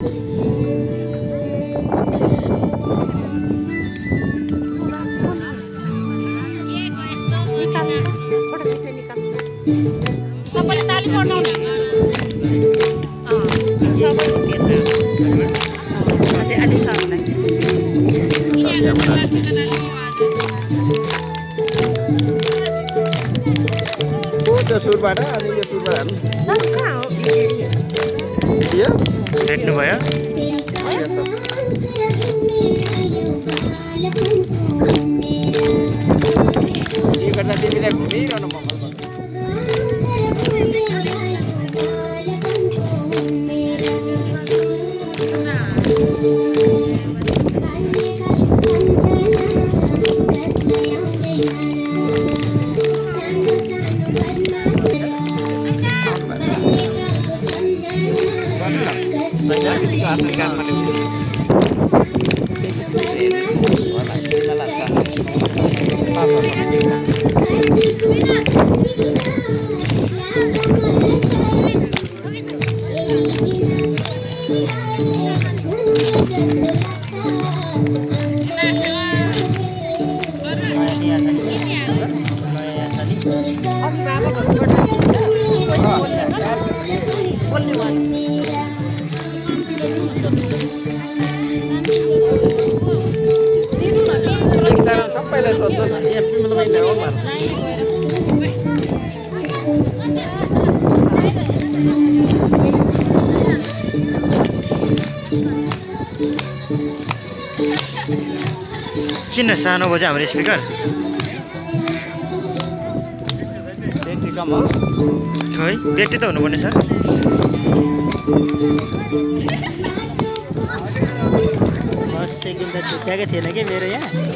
सबैले ताली बजाउने सबैको भेट्दा अलि साह्रो सुरबाट अनि यो सुरबाट कहाँ हो यो भेट्नु भयो यो गर्दा तिमीलाई घुमिरहनु मङ्गल सबैलाई सोध्नु न किन सानो बज्यो हाम्रो स्पिकर ब्याट्री कम हो खै ब्याट्री त हुनुपर्ने सर फर्स्ट सेकेन्ड त छुट्याएकै थिएन कि मेरो यहाँ